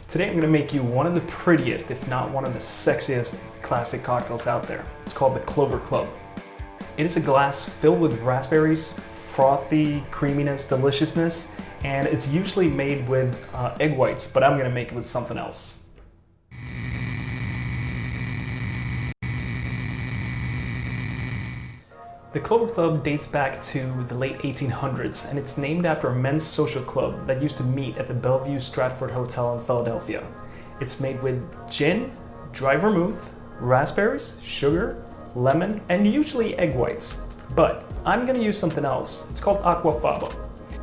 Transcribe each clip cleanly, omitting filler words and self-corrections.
Today I'm going to make you one of the prettiest, if not one of the sexiest classic cocktails out there. It's called the Clover Club. It is a glass filled with raspberries, frothy creaminess, deliciousness, and it's usually made with egg whites, but I'm going to make it with something else. The Clover Club dates back to the late 1800s, and it's named after a men's social club that used to meet at the Bellevue Stratford Hotel in Philadelphia. It's made with gin, dry vermouth, raspberries, sugar, lemon, and usually egg whites. But I'm going to use something else. It's called Aquafaba.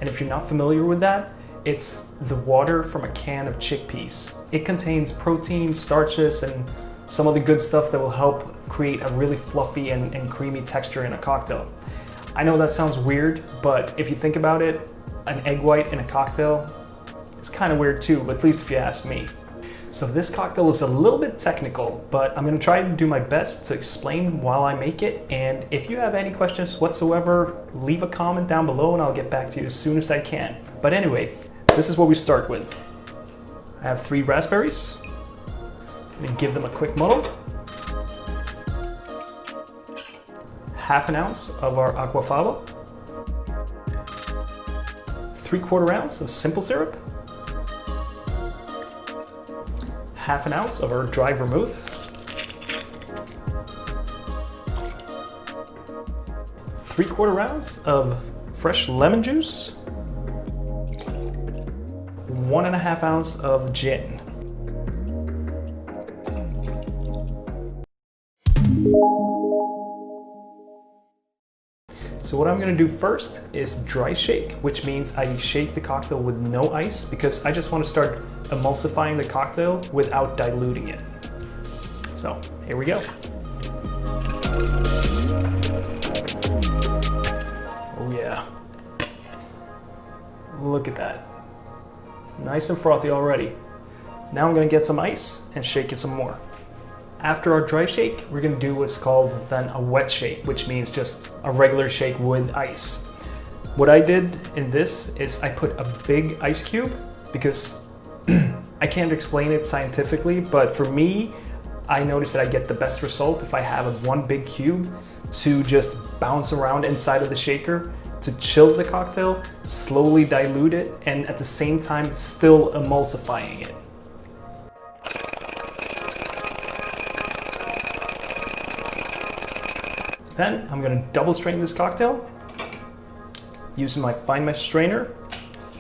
And if you're not familiar with that, it's the water from a can of chickpeas. It contains protein, starches, and some of the good stuff that will help create a really fluffy and creamy texture in a cocktail. I know that sounds weird, but if you think about it, an egg white in a cocktail is kind of weird too, at least if you ask me. So this cocktail is a little bit technical, but I'm going to try to do my best to explain while I make it. And if you have any questions whatsoever, leave a comment down below and I'll get back to you as soon as I can. But anyway, this is what we start with. I have 3 raspberries. And give them a quick muddle. Half an ounce of our Aquafaba. 3/4 ounce of simple syrup. Half an ounce of our dry vermouth. 3/4 ounce of fresh lemon juice. 1.5 ounce of gin. So what I'm going to do first is dry shake, which means I shake the cocktail with no ice because I just want to start emulsifying the cocktail without diluting it. So here we go. Oh yeah. Look at that. Nice and frothy already. Now I'm going to get some ice and shake it some more. After our dry shake, we're going to do what's called then a wet shake, which means just a regular shake with ice. What I did in this is I put a big ice cube because I can't explain it scientifically, but for me, I noticed that I get the best result if I have one big cube to just bounce around inside of the shaker to chill the cocktail, slowly dilute it, and at the same time still emulsifying it. Then I'm going to double strain this cocktail using my fine mesh strainer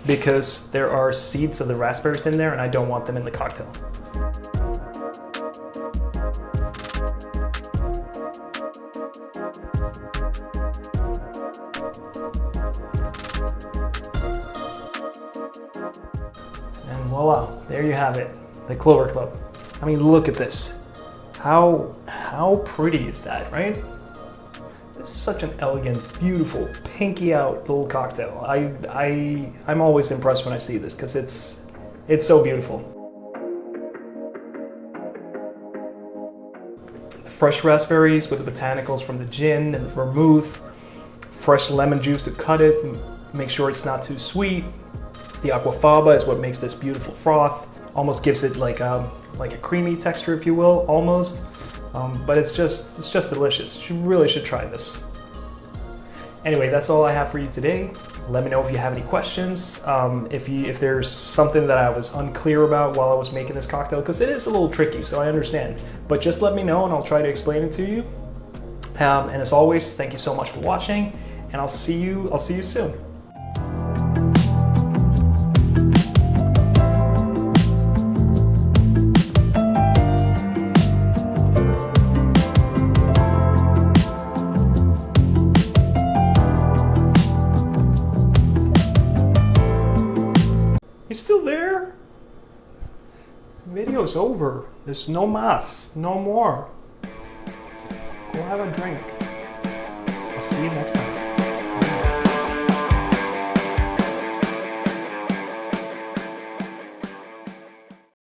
because there are seeds of the raspberries in there and I don't want them in the cocktail. And voila, there you have it, the Clover Club. I mean, look at this. How pretty is that, right? This is such an elegant, beautiful, pinky out little cocktail. I'm always impressed when I see this because it's so beautiful. The fresh raspberries with the botanicals from the gin and the vermouth, fresh lemon juice to cut it and make sure it's not too sweet. The Aquafaba is what makes this beautiful froth. Almost gives it like a creamy texture, if you will, almost. But it's just delicious. You really should try this. Anyway, that's all I have for you today. Let me know if you have any questions. If there's something that I was unclear about while I was making this cocktail, because it is a little tricky, so I understand. But just let me know and I'll try to explain it to you. And as always, thank you so much for watching, and I'll see you soon. You're still there? Video's over. There's no mas, no more. Go have a drink. I'll see you next time.